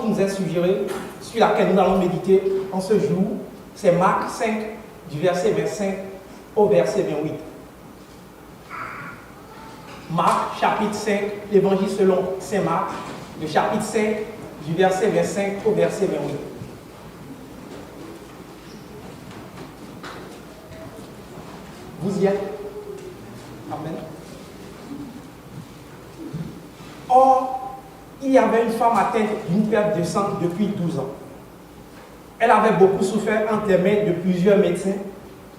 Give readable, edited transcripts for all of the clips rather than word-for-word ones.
qui nous est suggérée, sur laquelle nous allons méditer en ce jour, c'est Marc 5, du verset 25 au verset 28. Marc, chapitre 5, l'évangile selon saint Marc, le chapitre 5, du verset 25 au verset 28. Vous y êtes? Amen. Or, il y avait une femme atteinte d'une perte de sang depuis 12 ans. Elle avait beaucoup souffert entre les mains de plusieurs médecins.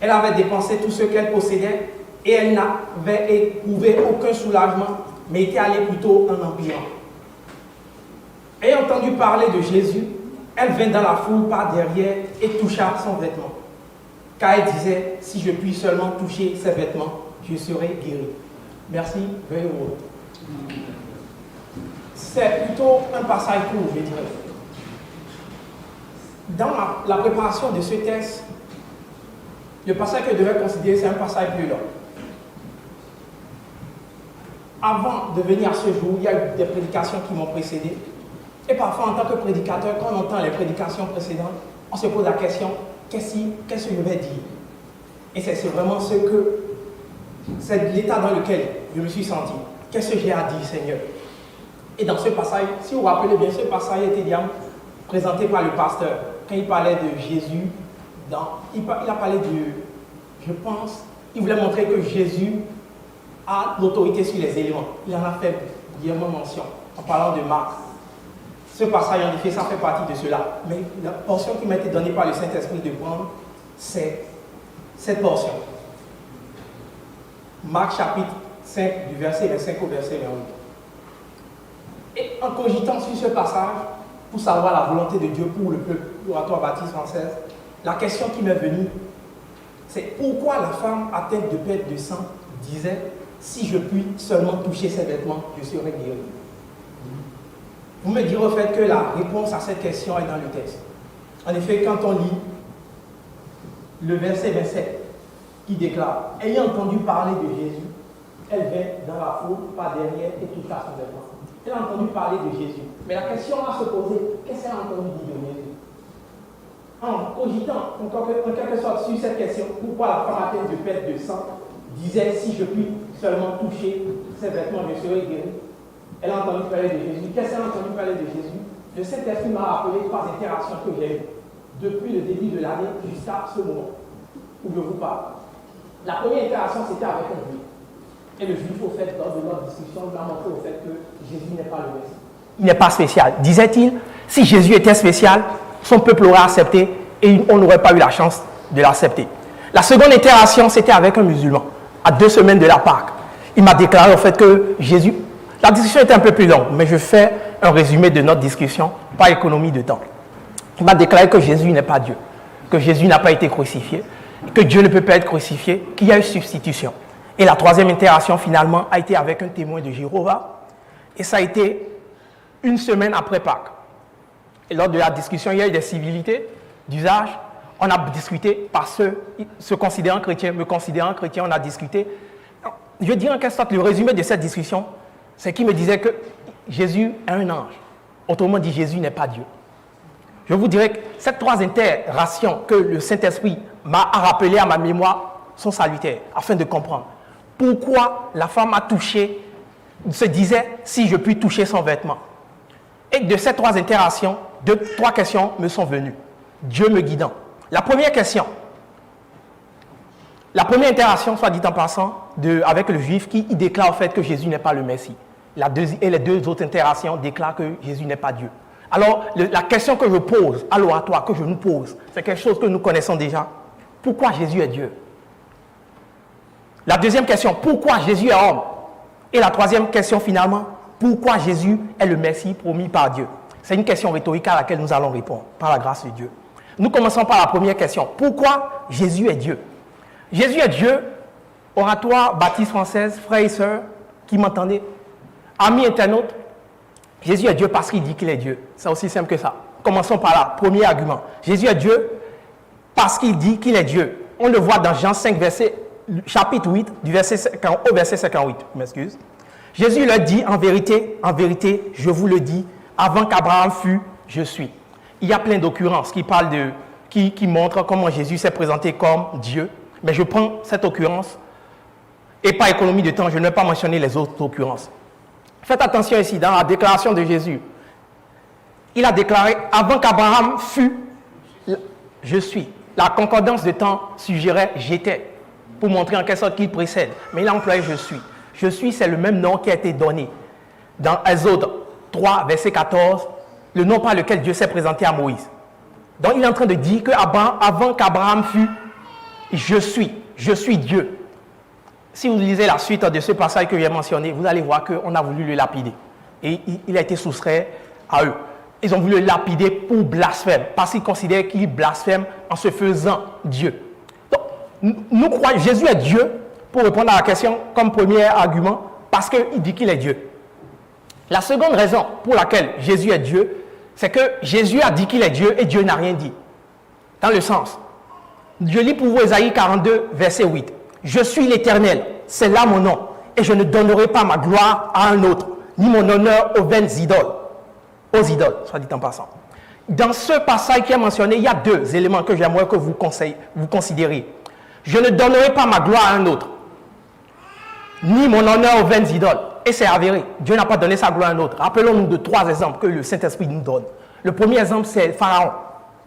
Elle avait dépensé tout ce qu'elle possédait et elle n'avait éprouvé aucun soulagement, mais était allée plutôt en empirant. Ayant entendu parler de Jésus, elle vint dans la foule par derrière et toucha son vêtement. Car elle disait, si je puis seulement toucher ses vêtements, je serai guéri. Merci, veuillez vous. C'est plutôt un passage court, je dirais. Dans la préparation de ce texte, le passage que je devais considérer, c'est un passage plus long. Avant de venir à ce jour, il y a eu des prédications qui m'ont précédé. Et parfois, en tant que prédicateur, quand on entend les prédications précédentes, on se pose la question, qu'est-ce que je vais dire? Et c'est vraiment c'est l'état dans lequel je me suis senti. Qu'est-ce que j'ai à dire, Seigneur? Et dans ce passage, si vous vous rappelez bien, ce passage était bien présenté par le pasteur. Quand il parlait de Jésus, il a parlé je pense, il voulait montrer que Jésus a l'autorité sur les éléments. Il en a fait brièvement mention en parlant de Marc. Ce passage, en effet, ça fait partie de cela. Mais la portion qui m'a été donnée par le Saint-Esprit de prendre, c'est cette portion. Marc chapitre 5, du verset 25 au verset 28. Et en cogitant sur ce passage, pour savoir la volonté de Dieu pour le peuple, l'oratoire baptiste française, la question qui m'est venue, c'est pourquoi la femme atteinte de perte de sang disait, si je puis seulement toucher ses vêtements, je serai guéri. Vous me direz au fait que la réponse à cette question est dans le texte. En effet, quand on lit le verset 27, qui déclare, ayant entendu parler de Jésus, elle vint dans la foule par derrière et toucha son vêtement. Elle a entendu parler de Jésus. Mais la question à se poser, qu'est-ce qu'elle a entendu dire de Jésus? En cogitant, en quelque sorte, sur cette question, pourquoi la femme atteinte de perte de sang disait, si je puis seulement toucher ses vêtements, je serai guéri. Elle a entendu parler de Jésus. Qu'est-ce qu'elle a entendu parler de Jésus? Le Saint-Esprit m'a rappelé 3 interactions que j'ai eues depuis le début de l'année jusqu'à ce moment où je vous parle. La première interaction, c'était avec un juif. Et le juif, au fait, lors de notre discussion, nous a montré au fait que Jésus n'est pas le Messie. Il n'est pas spécial. Disait-il, si Jésus était spécial, son peuple l'aurait accepté et on n'aurait pas eu la chance de l'accepter. La seconde interaction, c'était avec un musulman, à 2 semaines de la Pâque. Il m'a déclaré au fait que Jésus... La discussion était un peu plus longue, mais je fais un résumé de notre discussion, par économie de temps. Il m'a déclaré que Jésus n'est pas Dieu, que Jésus n'a pas été crucifié, que Dieu ne peut pas être crucifié, qu'il y a eu substitution. Et la troisième interaction, finalement, a été avec un témoin de Jéhovah. Et ça a été 1 semaine après Pâques. Et lors de la discussion, il y a eu des civilités d'usage. On a discuté par se considérant chrétien, me considérant chrétien, on a discuté. Je dirais en quelque sorte, le résumé de cette discussion, c'est qu'il me disait que Jésus est un ange. Autrement dit, Jésus n'est pas Dieu. Je vous dirais que ces 3 interactions que le Saint-Esprit m'a rappelé à ma mémoire sont salutaires, afin de comprendre pourquoi la femme a touché, se disait, si je puis toucher son vêtement. Et de ces 3 interactions, 3 questions me sont venues. Dieu me guidant. La première question, la première interaction, soit dit en passant, avec le juif qui déclare au fait que Jésus n'est pas le Messie. Et les 2 autres interactions déclarent que Jésus n'est pas Dieu. Alors, la question que je pose à l'oratoire, que je nous pose, c'est quelque chose que nous connaissons déjà. Pourquoi Jésus est Dieu? La deuxième question, pourquoi Jésus est homme? Et la troisième question, finalement, pourquoi Jésus est le Messie promis par Dieu? C'est une question rhétorique à laquelle nous allons répondre, par la grâce de Dieu. Nous commençons par la première question. Pourquoi Jésus est Dieu? Jésus est Dieu, oratoire baptiste française, frères et sœurs qui m'entendez, amis internautes, Jésus est Dieu parce qu'il dit qu'il est Dieu. C'est aussi simple que ça. Commençons par là, premier argument. Jésus est Dieu parce qu'il dit qu'il est Dieu. On le voit dans Jean 5, chapitre 8, du verset 50, au verset 58. Je m'excuse. Jésus leur dit, en vérité, je vous le dis, avant qu'Abraham fût, je suis. Il y a plein d'occurrences qui montrent comment Jésus s'est présenté comme Dieu. Mais je prends cette occurrence et par économie de temps, je ne vais pas mentionner les autres occurrences. Faites attention ici, dans la déclaration de Jésus. Il a déclaré, avant qu'Abraham fût, je suis. La concordance de temps suggérait j'étais, pour montrer en quelque sorte qu'il précède. Mais il a employé je suis. Je suis, c'est le même nom qui a été donné dans Exode 3, verset 14, le nom par lequel Dieu s'est présenté à Moïse. Donc il est en train de dire qu'avant qu'Abraham fût, je suis Dieu. Si vous lisez la suite de ce passage que j'ai mentionné, vous allez voir qu'on a voulu le lapider. Et il a été soustrait à eux. Ils ont voulu le lapider pour blasphème, parce qu'ils considèrent qu'il blasphème en se faisant Dieu. Donc, nous croyons, Jésus est Dieu, pour répondre à la question comme premier argument, parce qu'il dit qu'il est Dieu. La seconde raison pour laquelle Jésus est Dieu, c'est que Jésus a dit qu'il est Dieu et Dieu n'a rien dit. Dans le sens, je lis pour vous Ésaïe 42, verset 8. Je suis l'Éternel, c'est là mon nom, et je ne donnerai pas ma gloire à un autre, ni mon honneur aux vaines idoles. Aux idoles, soit dit en passant. Dans ce passage qui est mentionné, il y a deux éléments que j'aimerais que vous considériez. Je ne donnerai pas ma gloire à un autre, ni mon honneur aux vaines idoles. Et c'est avéré. Dieu n'a pas donné sa gloire à un autre. Rappelons-nous de trois exemples que le Saint-Esprit nous donne. Le premier exemple, c'est Pharaon,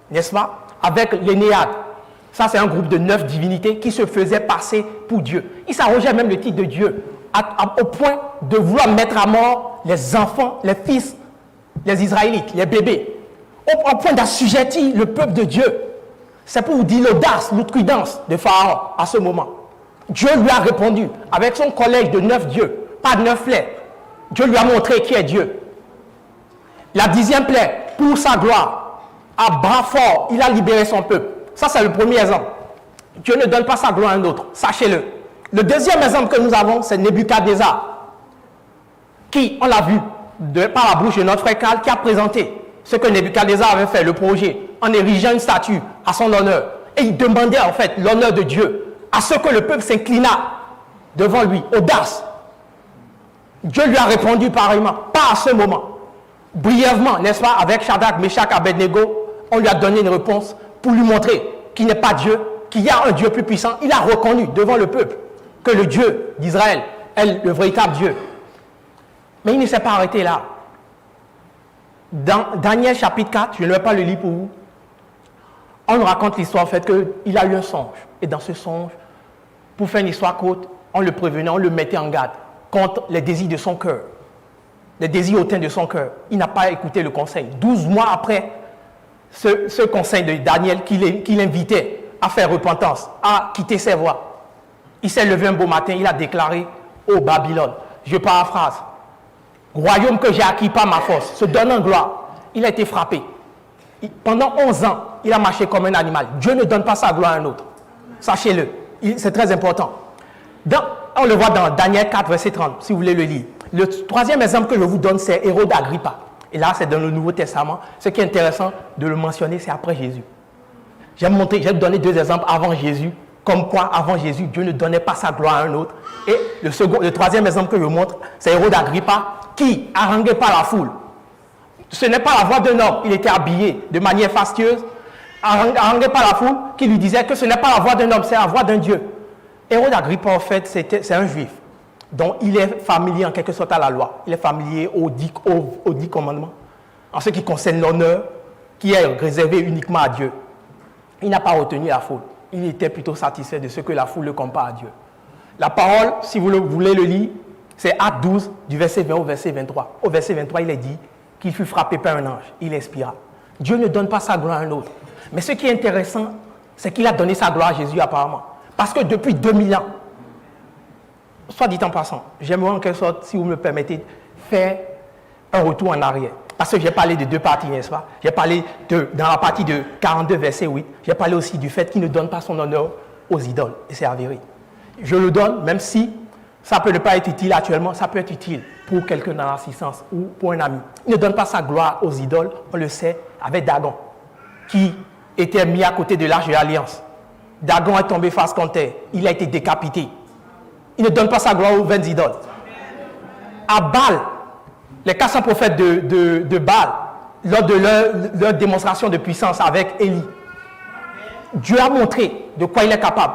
n'est-ce pas? Avec l'Énéade. Ça, c'est un groupe de 9 divinités qui se faisaient passer pour Dieu. Ils s'arrogeaient même le titre de Dieu, au point de vouloir mettre à mort les enfants, les fils, les Israélites, les bébés, au point d'assujettir le peuple de Dieu. C'est pour vous dire l'audace, l'outrecuidance de Pharaon à ce moment. Dieu lui a répondu avec son collège de 9 dieux, pas 9 plaies. Dieu lui a montré qui est Dieu. La 10e plaie, pour sa gloire, à bras fort, il a libéré son peuple. Ça, c'est le premier exemple. Dieu ne donne pas sa gloire à un autre, sachez-le. Le deuxième exemple que nous avons, c'est Nebuchadnezzar, qui, on l'a vu, par la bouche de notre frère Carl, qui a présenté ce que Nebuchadnezzar avait fait, le projet, en érigeant une statue à son honneur. Et il demandait en fait l'honneur de Dieu à ce que le peuple s'inclinât devant lui. Audace. Dieu lui a répondu pareillement, pas à ce moment. Brièvement, n'est-ce pas, avec Shadrach, Meshach, Abednego, on lui a donné une réponse pour lui montrer qu'il n'est pas Dieu, qu'il y a un Dieu plus puissant. Il a reconnu devant le peuple que le Dieu d'Israël est le véritable Dieu. Mais il ne s'est pas arrêté là. Dans Daniel chapitre 4, je ne vais pas le lire pour vous, on nous raconte l'histoire en fait qu'il a eu un songe. Et dans ce songe, pour faire une histoire courte, on le prévenait, on le mettait en garde contre les désirs de son cœur, les désirs hautains de son cœur. Il n'a pas écouté le conseil. 12 mois après ce conseil de Daniel qui l'invitait à faire repentance, à quitter ses voies, il s'est levé un beau matin, il a déclaré ô Babylone, je paraphrase, royaume que j'ai acquis par ma force, se donne en gloire. Il a été frappé. Pendant 11 ans, il a marché comme un animal. Dieu ne donne pas sa gloire à un autre. Sachez-le. C'est très important. On le voit dans Daniel 4, verset 30, si vous voulez le lire. Le troisième exemple que je vous donne, c'est Hérode Agrippa. Et là, c'est dans le Nouveau Testament. Ce qui est intéressant de le mentionner, c'est après Jésus. J'ai donné deux exemples avant Jésus. Comme quoi, avant Jésus, Dieu ne donnait pas sa gloire à un autre. Et le troisième exemple que je montre, c'est Hérode Agrippa, qui, harangué par la foule, ce n'est pas la voix d'un homme, il était habillé de manière fastueuse, harangué par la foule, qui lui disait que ce n'est pas la voix d'un homme, c'est la voix d'un Dieu. Hérode Agrippa, en fait, c'est un juif, dont il est familier en quelque sorte à la loi. Il est familier aux 10 commandements, en ce qui concerne l'honneur, qui est réservé uniquement à Dieu. Il n'a pas retenu la foule. Il était plutôt satisfait de ce que la foule le compare à Dieu. La parole, si vous voulez le lire, c'est Acte 12, du verset 20 au verset 23. Au verset 23, il est dit qu'il fut frappé par un ange. Il expira. Dieu ne donne pas sa gloire à un autre. Mais ce qui est intéressant, c'est qu'il a donné sa gloire à Jésus apparemment. Parce que depuis 2000 ans, soit dit en passant, j'aimerais en quelque sorte, si vous me permettez, faire un retour en arrière. Parce que j'ai parlé de deux parties, n'est-ce pas? J'ai parlé dans la partie de 42, verset 8, j'ai parlé aussi du fait qu'il ne donne pas son honneur aux idoles. Et c'est avéré. Je le donne, même si ça peut ne pas être utile actuellement, ça peut être utile pour quelqu'un dans l'assistance ou pour un ami. Il ne donne pas sa gloire aux idoles, on le sait, avec Dagon, qui était mis à côté de l'Arche de l'Alliance. Dagon est tombé face contre terre, il a été décapité. Il ne donne pas sa gloire aux vaines idoles. À Baal, les 400 prophètes de Baal, lors de leur démonstration de puissance avec Élie. Dieu a montré de quoi il est capable.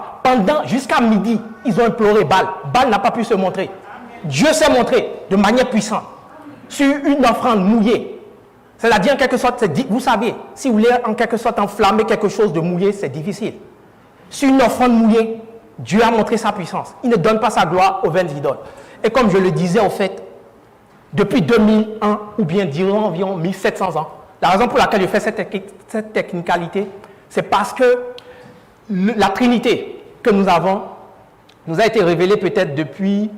Jusqu'à midi, ils ont imploré Baal. Baal n'a pas pu se montrer. Dieu s'est montré de manière puissante sur une offrande mouillée. C'est-à-dire, en quelque sorte, vous savez, si vous voulez en quelque sorte enflammer quelque chose de mouillé, c'est difficile. Sur une offrande mouillée, Dieu a montré sa puissance. Il ne donne pas sa gloire aux vaines idoles. Et comme je le disais, au fait, depuis 2001, ou bien disons environ 1700 ans, la raison pour laquelle je fais cette technicalité, c'est parce que la Trinité que nous avons nous a été révélée peut-être depuis...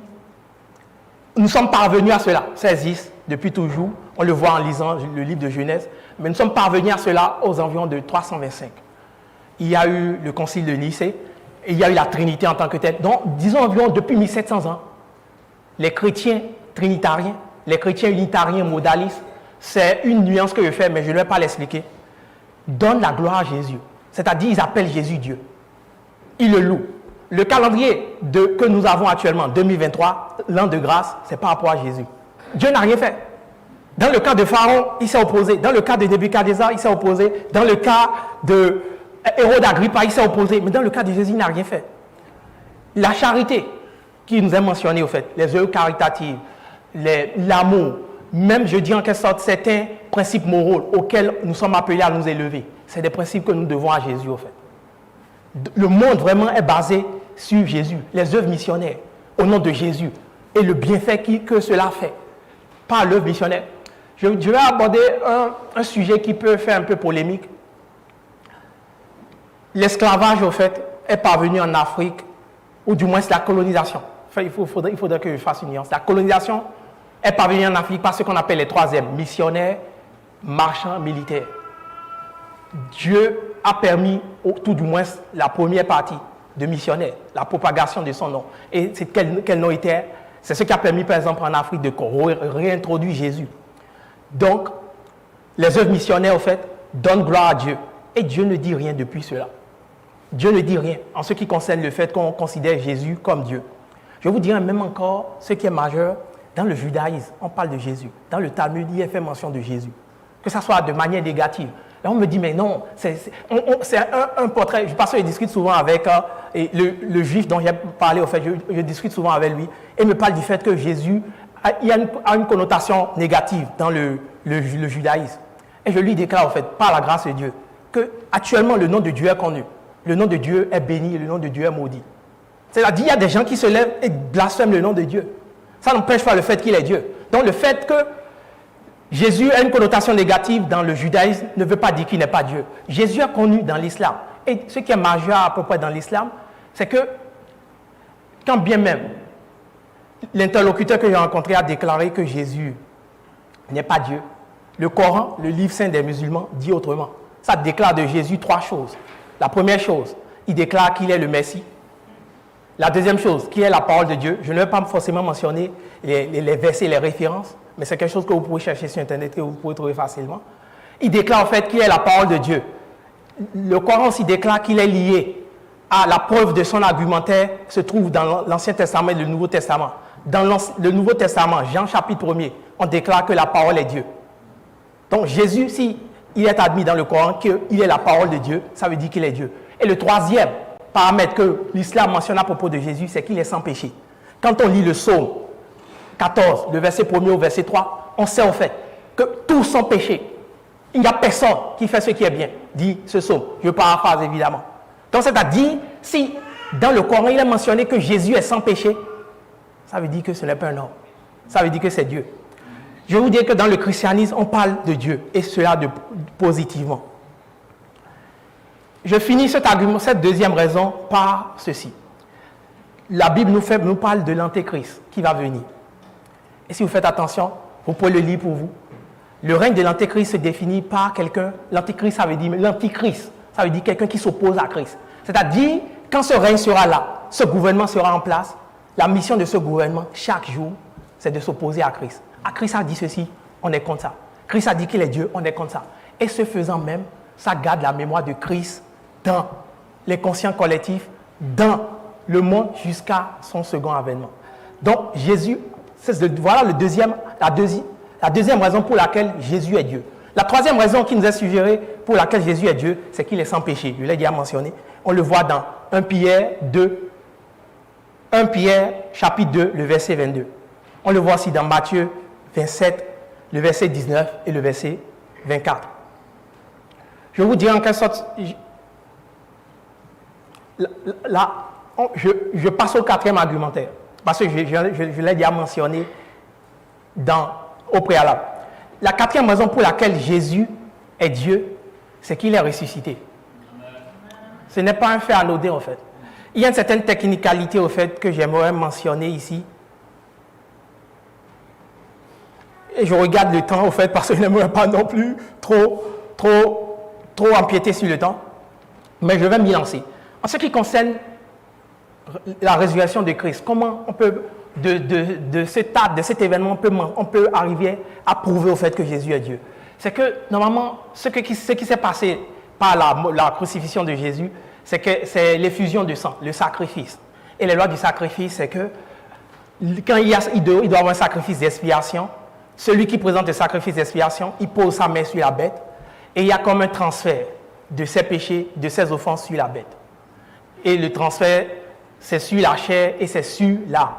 Nous sommes parvenus à cela, ça existe depuis toujours, on le voit en lisant le livre de Genèse, mais nous sommes parvenus à cela aux environs de 325. Il y a eu le concile de Nicée, et il y a eu la Trinité en tant que telle. Donc, disons environ depuis 1700 ans, les chrétiens trinitariens, les chrétiens unitariens modalistes, c'est une nuance que je fais, mais je ne vais pas l'expliquer, donnent la gloire à Jésus. C'est-à-dire, ils appellent Jésus Dieu. Ils le louent. Le calendrier que nous avons actuellement, 2023, l'an de grâce, c'est par rapport à Jésus. Dieu n'a rien fait. Dans le cas de Pharaon, il s'est opposé. Dans le cas de Nebuchadnezzar, il s'est opposé. Dans le cas de Hérode Agrippa, il s'est opposé. Mais dans le cas de Jésus, il n'a rien fait. La charité, qui nous est mentionnée au fait, les œuvres caritatives, l'amour, même, je dis en quelque sorte, certains principes moraux auxquels nous sommes appelés à nous élever. C'est des principes que nous devons à Jésus, au fait. Le monde vraiment est basé sur Jésus, les œuvres missionnaires, au nom de Jésus, et le bienfait que cela fait, par l'œuvre missionnaire. Je vais aborder un sujet qui peut faire un peu polémique. L'esclavage, au fait, est parvenu en Afrique, ou du moins c'est la colonisation. Enfin, il faudrait que je fasse une nuance. La colonisation est parvenue en Afrique par ce qu'on appelle les troisièmes, missionnaires, marchands, militaires. Dieu a permis, tout du moins la première partie de missionnaires, la propagation de son nom. Et c'est quel nom était? C'est ce qui a permis, par exemple, en Afrique de réintroduire Jésus. Donc, les œuvres missionnaires, au fait, donnent gloire à Dieu. Et Dieu ne dit rien depuis cela. Dieu ne dit rien en ce qui concerne le fait qu'on considère Jésus comme Dieu. Je vous dirai même encore ce qui est majeur. Dans le judaïsme, on parle de Jésus. Dans le Talmud, il est fait mention de Jésus. Que ça soit de manière négative. Là, on me dit, mais non, c'est un portrait. Parce que je discute souvent avec le juif dont j'ai parlé, au fait, je discute souvent avec lui, et il me parle du fait que Jésus a une connotation négative dans le judaïsme. Et je lui déclare, au fait, par la grâce de Dieu, que actuellement le nom de Dieu est connu. Le nom de Dieu est béni et le nom de Dieu est maudit. C'est-à-dire, il y a des gens qui se lèvent et blasphèment le nom de Dieu. Ça n'empêche pas le fait qu'il est Dieu. Donc, le fait que Jésus a une connotation négative dans le judaïsme ne veut pas dire qu'il n'est pas Dieu. Jésus est connu dans l'islam. Et ce qui est majeur à peu près dans l'islam, c'est que, quand bien même l'interlocuteur que j'ai rencontré a déclaré que Jésus n'est pas Dieu, le Coran, le livre saint des musulmans, dit autrement. Ça déclare de Jésus trois choses. La première chose, il déclare qu'il est le Messie. La deuxième chose, qu'il est la parole de Dieu. Je ne vais pas forcément mentionner les versets, les références, mais c'est quelque chose que vous pouvez chercher sur Internet et vous pouvez trouver facilement. Il déclare en fait qu'il est la parole de Dieu. Le Coran aussi déclare qu'il est lié à la preuve de son argumentaire qui se trouve dans l'Ancien Testament et le Nouveau Testament. Dans le Nouveau Testament, Jean chapitre 1er, on déclare que la parole est Dieu. Donc Jésus, si il est admis dans le Coran qu'il est la parole de Dieu, ça veut dire qu'il est Dieu. Et le troisième paramètre que l'islam mentionne à propos de Jésus, c'est qu'il est sans péché. Quand on lit le psaume 14, le verset 1er au verset 3, on sait en fait que tous sont péchés. Il n'y a personne qui fait ce qui est bien, dit ce psaume. Je paraphrase évidemment. Donc c'est-à-dire, si dans le Coran il est mentionné que Jésus est sans péché, ça veut dire que ce n'est pas un homme. Ça veut dire que c'est Dieu. Je vais vous dire que dans le christianisme, on parle de Dieu, et cela positivement. Je finis cet argument, cette deuxième raison par ceci. La Bible nous parle de l'Antéchrist qui va venir. Et si vous faites attention, vous pouvez le lire pour vous. Le règne de l'Antéchrist se définit par quelqu'un. L'Antéchrist, ça veut dire l'Antichrist, ça veut dire quelqu'un qui s'oppose à Christ. C'est-à-dire, quand ce règne sera là, ce gouvernement sera en place, la mission de ce gouvernement, chaque jour, c'est de s'opposer à Christ. Ah, Christ a dit ceci, on est contre ça. Christ a dit qu'il est Dieu, on est contre ça. Et ce faisant même, ça garde la mémoire de Christ dans les conscients collectifs, dans le monde jusqu'à son second avènement. Donc, Jésus, voilà la deuxième raison pour laquelle Jésus est Dieu. La troisième raison qui nous est suggérée pour laquelle Jésus est Dieu, c'est qu'il est sans péché. Je l'ai déjà mentionné. On le voit dans 1 Pierre 2, 1 Pierre chapitre 2, le verset 22. On le voit aussi dans Matthieu 27, le verset 19 et le verset 24. Je vous dirai en quelque sorte, là, je passe au quatrième argumentaire, parce que je l'ai déjà mentionné au préalable. La quatrième raison pour laquelle Jésus est Dieu, c'est qu'il est ressuscité. Ce n'est pas un fait anodin, en fait. Il y a une certaine technicalité, au fait, que j'aimerais mentionner ici. Et je regarde le temps, au fait, parce que je n'aimerais pas non plus trop empiéter sur le temps. Mais je vais m'y lancer. En ce qui concerne la résurrection de Christ, comment on peut, de cet événement, on peut arriver à prouver au fait que Jésus est Dieu? C'est que, normalement, ce qui s'est passé par la crucifixion de Jésus, c'est l'effusion de sang, le sacrifice. Et les lois du sacrifice, c'est que quand il doit y avoir un sacrifice d'expiation, celui qui présente le sacrifice d'expiation, il pose sa main sur la bête et il y a comme un transfert de ses péchés, de ses offenses sur la bête. Et le transfert, c'est sur la chair et c'est sur l'âme.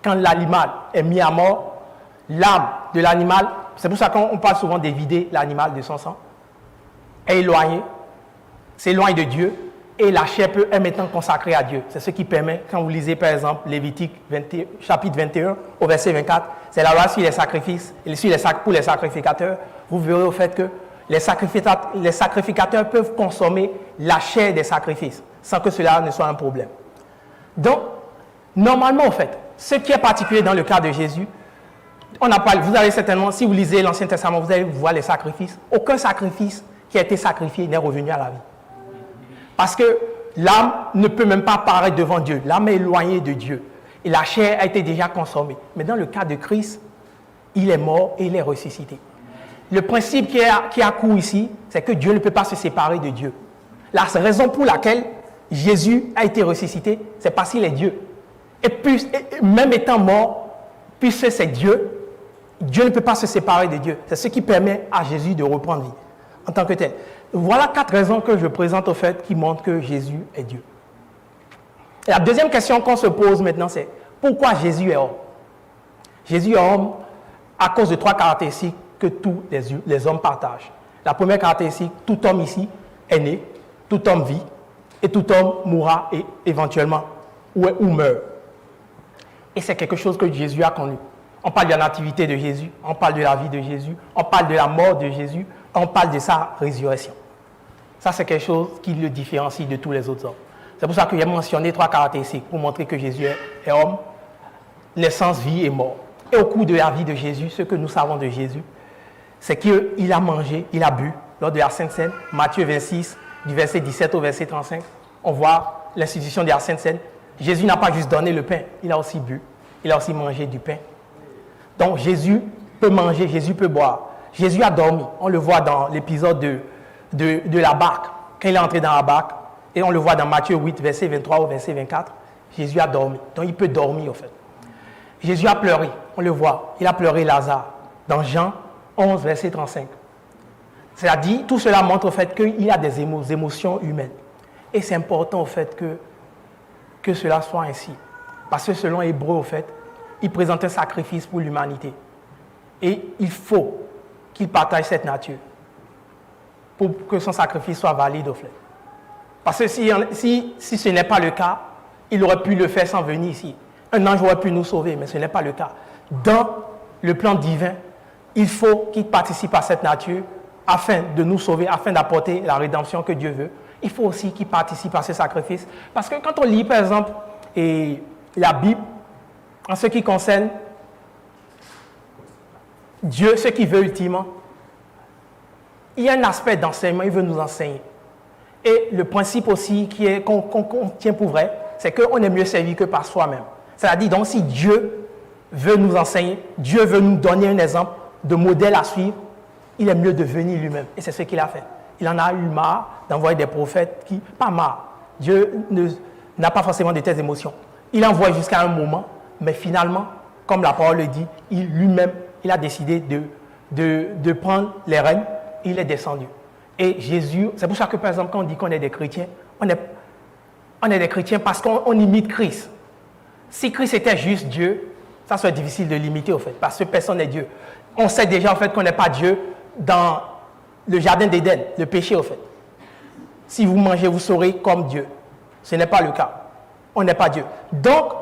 Quand l'animal est mis à mort, l'âme de l'animal, c'est pour ça qu'on parle souvent d'évider l'animal de son sang, est éloignée, s'éloigne de Dieu, et la chair est maintenant consacrée à Dieu. C'est ce qui permet, quand vous lisez par exemple Lévitique chapitre 21 au verset 24, c'est la loi sur les sacrifices, pour les sacrificateurs, vous verrez au fait que les sacrificateurs peuvent consommer la chair des sacrifices, sans que cela ne soit un problème. Donc, normalement, en fait, ce qui est particulier dans le cas de Jésus, vous allez certainement, si vous lisez l'Ancien Testament, vous allez voir les sacrifices. Aucun sacrifice qui a été sacrifié n'est revenu à la vie. Parce que l'âme ne peut même pas apparaître devant Dieu. L'âme est éloignée de Dieu. Et la chair a été déjà consommée. Mais dans le cas de Christ, il est mort et il est ressuscité. Le principe qui a cours ici, c'est que Dieu ne peut pas se séparer de Dieu. La raison pour laquelle Jésus a été ressuscité, c'est parce qu'il est Dieu. Et même étant mort, puisque c'est Dieu, Dieu ne peut pas se séparer de Dieu. C'est ce qui permet à Jésus de reprendre vie en tant que tel. Voilà 4 raisons que je présente au fait qui montrent que Jésus est Dieu. Et la deuxième question qu'on se pose maintenant, c'est pourquoi Jésus est homme? Jésus est homme à cause de 3 caractéristiques que tous les hommes partagent. La première caractéristique, tout homme ici est né, tout homme vit, et tout homme mourra et éventuellement ou meurt. Et c'est quelque chose que Jésus a connu. On parle de la nativité de Jésus, on parle de la vie de Jésus, on parle de la mort de Jésus, on parle de sa résurrection. Ça, c'est quelque chose qui le différencie de tous les autres hommes. C'est pour ça que j'ai mentionné 3 caractéristiques pour montrer que Jésus est homme, naissance, vie et mort. Et au cours de la vie de Jésus, ce que nous savons de Jésus, c'est qu'il a mangé, il a bu lors de la Sainte Seine. Matthieu 26, du verset 17 au verset 35, on voit l'institution de la Sainte Seine. Jésus n'a pas juste donné le pain, il a aussi bu, il a aussi mangé du pain. Donc Jésus peut manger, Jésus peut boire. Jésus a dormi, on le voit dans l'épisode de la barque, quand il est entré dans la barque, et on le voit dans Matthieu 8, verset 23 au verset 24, Jésus a dormi, donc il peut dormir en fait. Jésus a pleuré, on le voit, il a pleuré Lazare, dans Jean 11, verset 35. C'est-à-dire, tout cela montre au fait qu'il y a des émotions humaines. Et c'est important au fait que cela soit ainsi. Parce que selon Hébreu, au fait, il présente un sacrifice pour l'humanité. Et il faut qu'il partage cette nature pour que son sacrifice soit valide au fait. Parce que si ce n'est pas le cas, il aurait pu le faire sans venir ici. Un ange aurait pu nous sauver, mais ce n'est pas le cas. Dans le plan divin, il faut qu'il participe à cette nature afin de nous sauver, afin d'apporter la rédemption que Dieu veut. Il faut aussi qu'il participe à ce sacrifice. Parce que quand on lit, par exemple, la Bible, en ce qui concerne Dieu, ce qu'il veut ultimement, il y a un aspect d'enseignement, il veut nous enseigner. Et le principe aussi qu'on tient pour vrai, c'est qu'on est mieux servi que par soi-même. C'est-à-dire, donc, si Dieu veut nous enseigner, Dieu veut nous donner un exemple de modèle à suivre, il est mieux de venir lui-même. Et c'est ce qu'il a fait. Il en a eu marre d'envoyer des prophètes qui, pas marre. Dieu n'a pas forcément de telles émotions. Il envoie jusqu'à un moment, mais finalement, comme la parole le dit, lui-même, il a décidé de prendre les rênes il est descendu. Et Jésus, c'est pour ça que par exemple quand on dit qu'on est des chrétiens, on est des chrétiens parce qu'on imite Christ. Si Christ était juste Dieu, ça serait difficile de l'imiter au fait, parce que personne n'est Dieu. On sait déjà en fait qu'on n'est pas Dieu dans le jardin d'Éden, le péché au fait. Si vous mangez, vous serez comme Dieu. Ce n'est pas le cas. On n'est pas Dieu. Donc,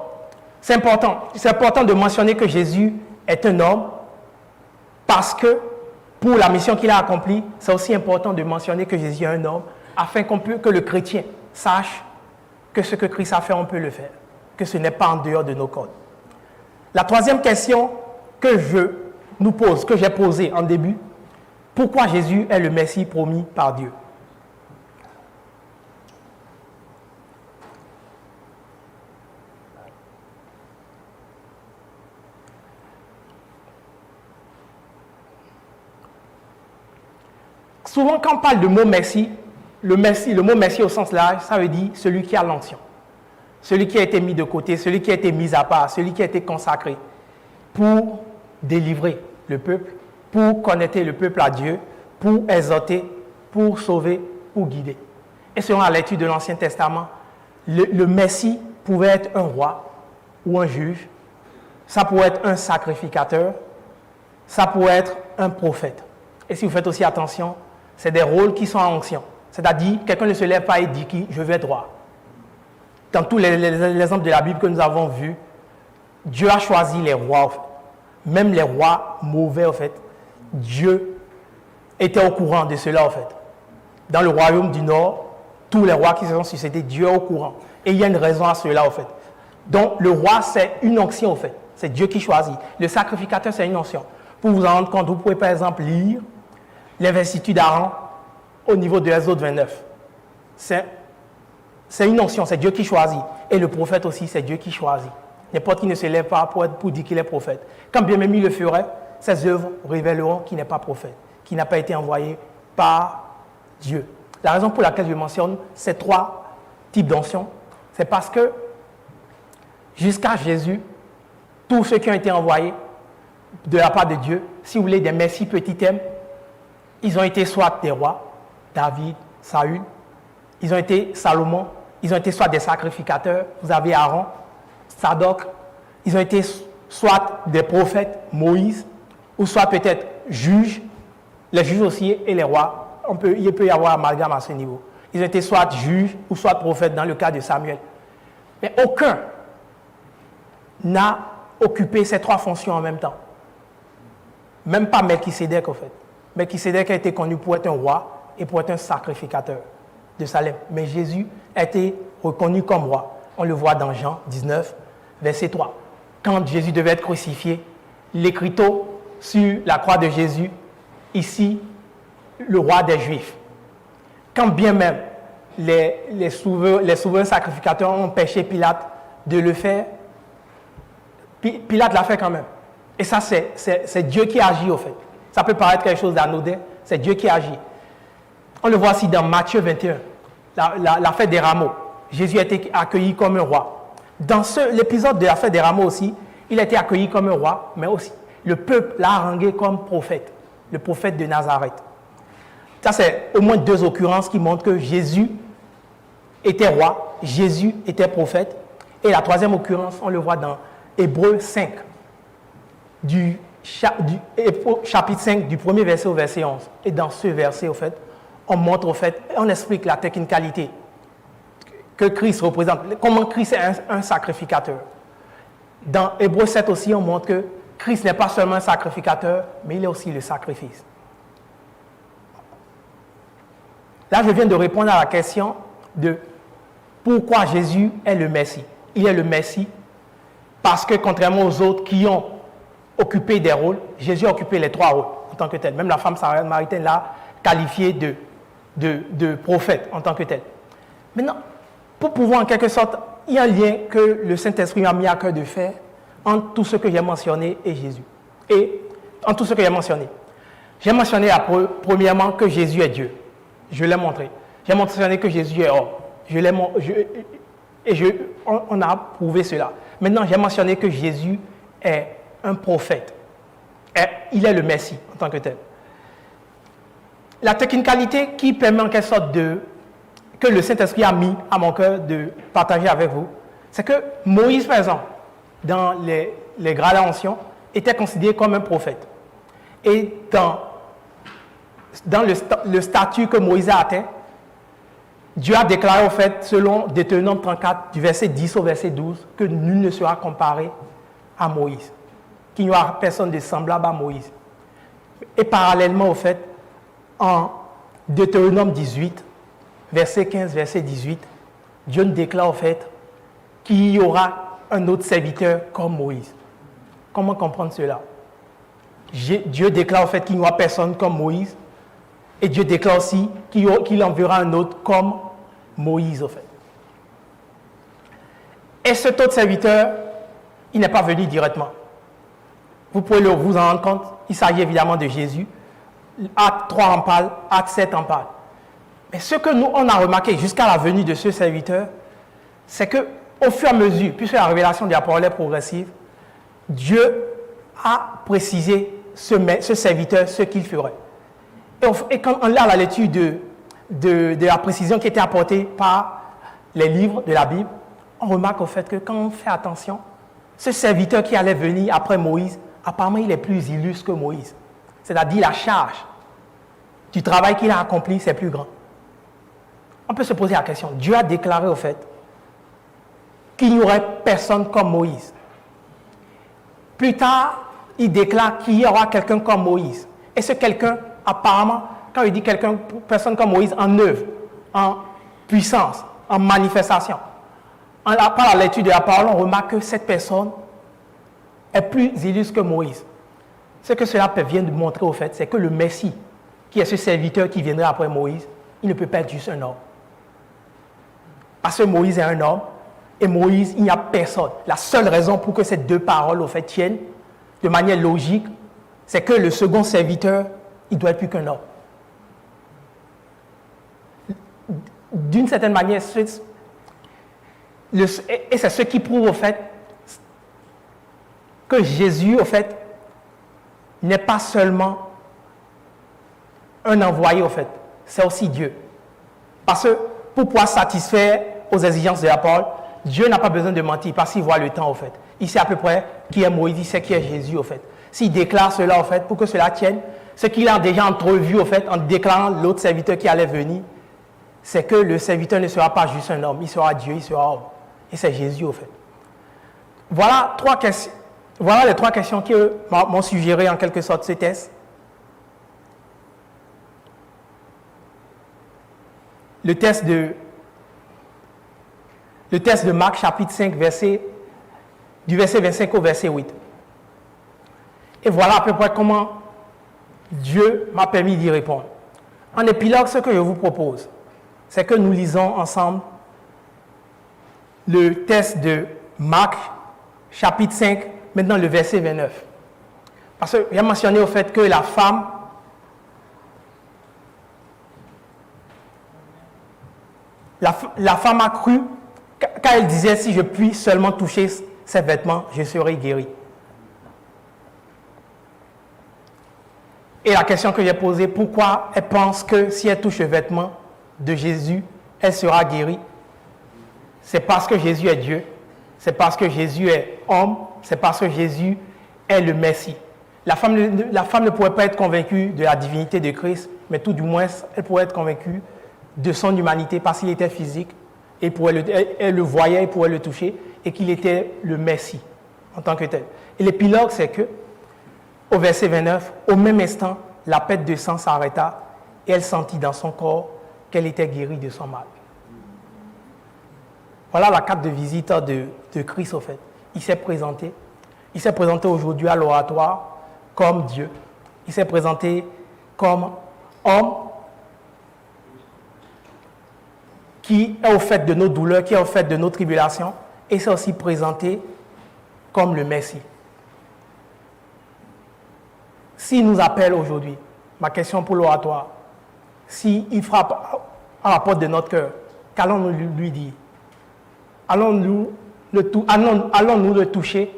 c'est important de mentionner que Jésus est un homme parce que pour la mission qu'il a accomplie, c'est aussi important de mentionner que Jésus est un homme afin que le chrétien sache que ce que Christ a fait, on peut le faire, que ce n'est pas en dehors de nos codes. La troisième question que j'ai posée en début, pourquoi Jésus est le Messie promis par Dieu? Souvent, quand on parle de mot Messie, le mot Messie au sens large, ça veut dire celui qui a l'onction, celui qui a été mis de côté, celui qui a été mis à part, celui qui a été consacré pour délivrer le peuple, pour connecter le peuple à Dieu, pour exhorter, pour sauver, pour guider. Et selon la lecture de l'Ancien Testament, le Messie pouvait être un roi ou un juge, ça pouvait être un sacrificateur, ça pouvait être un prophète. Et si vous faites aussi attention, c'est des rôles qui sont en onction. C'est-à-dire, quelqu'un ne se lève pas et dit « je vais être roi ». Dans tous les exemples de la Bible que nous avons vus, Dieu a choisi les rois, en fait. Même les rois mauvais, en fait. Dieu était au courant de cela, en fait. Dans le royaume du Nord, tous les rois qui se sont succédés, Dieu est au courant. Et il y a une raison à cela, en fait. Donc, le roi, c'est une onction, en fait. C'est Dieu qui choisit. Le sacrificateur, c'est une onction. Pour vous en rendre compte, vous pouvez par exemple lire l'investiture d'Aaron au niveau de Exode 29. C'est une onction, c'est Dieu qui choisit. Et le prophète aussi, c'est Dieu qui choisit. N'importe qui ne se lève pas pour dire qu'il est prophète. Quand bien même il le ferait, ses œuvres révéleront qu'il n'est pas prophète, qu'il n'a pas été envoyé par Dieu. La raison pour laquelle je mentionne ces trois types d'onction, c'est parce que jusqu'à Jésus, tous ceux qui ont été envoyés de la part de Dieu, si vous voulez des messies petit m, ils ont été soit des rois, David, Saül, ils ont été Salomon, ils ont été soit des sacrificateurs, vous avez Aaron, Sadoc, ils ont été soit des prophètes, Moïse, ou soit peut-être juges, les juges aussi et les rois. Il peut y avoir amalgame à ce niveau. Ils ont été soit juges ou soit prophètes dans le cas de Samuel. Mais aucun n'a occupé ces trois fonctions en même temps. Même pas Melchisédek, en fait. Melchisédek a été connu pour être un roi et pour être un sacrificateur de Salem. Mais Jésus a été reconnu comme roi. On le voit dans Jean 19, verset 3. Quand Jésus devait être crucifié, l'écriteau sur la croix de Jésus, ici, le roi des Juifs. Quand bien même les souverains sacrificateurs ont empêché Pilate de le faire, Pilate l'a fait quand même. Et ça, c'est Dieu qui agit, au fait. Ça peut paraître quelque chose d'anodin, c'est Dieu qui agit. On le voit aussi dans Matthieu 21, la fête des rameaux. Jésus a été accueilli comme un roi. Dans l'épisode de la fête des rameaux aussi, il a été accueilli comme un roi, mais aussi le peuple l'a harangué comme prophète, le prophète de Nazareth. Ça, c'est au moins deux occurrences qui montrent que Jésus était roi, Jésus était prophète. Et la troisième occurrence, on le voit dans Hébreux 5, chapitre 5, du premier verset au verset 11. Et dans ce verset, au fait, on montre, au fait, on explique la technicalité que Christ représente, comment Christ est un sacrificateur. Dans Hébreux 7 aussi, on montre que Christ n'est pas seulement un sacrificateur, mais il est aussi le sacrifice. Là, je viens de répondre à la question de pourquoi Jésus est le Messie. Il est le Messie parce que, contrairement aux autres qui ont occupé des rôles, Jésus a occupé les trois rôles en tant que tel. Même la femme samaritaine l'a qualifié de prophète en tant que tel. Maintenant, pour pouvoir en quelque sorte, il y a un lien que le Saint-Esprit m'a mis à cœur de faire entre tout ce que j'ai mentionné et Jésus. Et entre tout ce que j'ai mentionné. J'ai mentionné premièrement que Jésus est Dieu. Je l'ai montré. J'ai mentionné que Jésus est homme. On a prouvé cela. Maintenant, j'ai mentionné que Jésus est un prophète. Il est le Messie en tant que tel. la technicalité qui permet en quelque sorte que le Saint-Esprit a mis à mon cœur de partager avec vous, c'est que Moïse, par exemple, dans les grades anciens, était considéré comme un prophète. Et dans le statut que Moïse a atteint, Dieu a déclaré au fait, selon Deutéronome 34, du verset 10 au verset 12, que nul ne sera comparé à Moïse, qu'il n'y aura personne de semblable à Moïse. Et parallèlement au fait, en Deutéronome 18, verset 15, verset 18, Dieu nous déclare au fait qu'il y aura un autre serviteur comme Moïse. Comment comprendre cela? Dieu déclare au fait qu'il n'y aura personne comme Moïse, et Dieu déclare aussi qu'il enverra un autre comme Moïse, au fait. Et cet autre serviteur, il n'est pas venu directement. Vous pouvez vous en rendre compte, il s'agit évidemment de Jésus. Acte 3 en parle, Acte 7 en parle. Mais ce que nous, on a remarqué jusqu'à la venue de ce serviteur, c'est qu'au fur et à mesure, puisque la révélation de la parole est progressive, Dieu a précisé ce serviteur ce qu'il ferait. Et quand on lit la lecture de la précision qui était apportée par les livres de la Bible, on remarque au fait que quand on fait attention, ce serviteur qui allait venir après Moïse, apparemment il est plus illustre que Moïse. C'est-à-dire la charge du travail qu'il a accompli, c'est plus grand. On peut se poser la question, Dieu a déclaré au fait qu'il n'y aurait personne comme Moïse. Plus tard, il déclare qu'il y aura quelqu'un comme Moïse. Et ce quelqu'un, apparemment, quand il dit quelqu'un, personne comme Moïse, en œuvre, en puissance, en manifestation, par la lecture de la parole, on remarque que cette personne est plus illustre que Moïse. Ce que cela vient de montrer au fait, c'est que le Messie, qui est ce serviteur qui viendra après Moïse, il ne peut pas être juste un homme. Parce que Moïse est un homme, et Moïse, il n'y a personne. La seule raison pour que ces deux paroles, au fait, tiennent de manière logique, c'est que le second serviteur, il doit être plus qu'un homme. D'une certaine manière, et c'est ce qui prouve, au fait, que Jésus, au fait, n'est pas seulement un envoyé, au fait, c'est aussi Dieu. Parce que pour pouvoir satisfaire aux exigences de la parole, Dieu n'a pas besoin de mentir parce qu'il voit le temps, au fait. Il sait à peu près qui est Moïse, il sait qui est Jésus, au fait. S'il déclare cela, au fait, pour que cela tienne, ce qu'il a déjà entrevu, au fait, en déclarant l'autre serviteur qui allait venir, c'est que le serviteur ne sera pas juste un homme, il sera Dieu, il sera homme. Et c'est Jésus, au fait. Voilà les trois questions qui m'ont suggéré en quelque sorte ce test. Le test de Marc, chapitre 5, du verset 25 au verset 8. Et voilà à peu près comment Dieu m'a permis d'y répondre. En épilogue, ce que je vous propose, c'est que nous lisons ensemble le test de Marc, chapitre 5, maintenant le verset 29. Parce que j'ai mentionné au fait que la femme a cru, quand elle disait, si je puis seulement toucher ses vêtements, je serai guérie. Et la question que j'ai posée, pourquoi elle pense que si elle touche le vêtement de Jésus, elle sera guérie? C'est parce que Jésus est Dieu, c'est parce que Jésus est homme, c'est parce que Jésus est le Messie. La femme ne pourrait pas être convaincue de la divinité de Christ, mais tout du moins, elle pourrait être convaincue de son humanité parce qu'il était physique, et elle le voyait, elle pourrait le toucher, et qu'il était le Messie en tant que tel. Et l'épilogue, c'est que, au verset 29, au même instant, la perte de sang s'arrêta, et elle sentit dans son corps qu'elle était guérie de son mal. Voilà la carte de visite de Christ, au fait. Il s'est présenté aujourd'hui à l'oratoire comme Dieu. Il s'est présenté comme homme qui est au fait de nos douleurs, qui est au fait de nos tribulations, et s'est aussi présenté comme le Messie. S'il nous appelle aujourd'hui, ma question pour l'oratoire, s'il frappe à la porte de notre cœur, qu'allons-nous lui dire? Allons-nous le toucher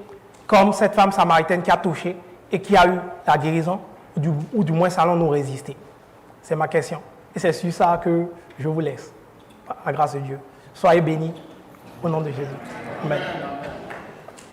comme cette femme samaritaine qui a touché et qui a eu la guérison, ou du moins allons-nous résister? C'est ma question. Et c'est sur ça que je vous laisse, par la grâce de Dieu. Soyez bénis au nom de Jésus. Amen.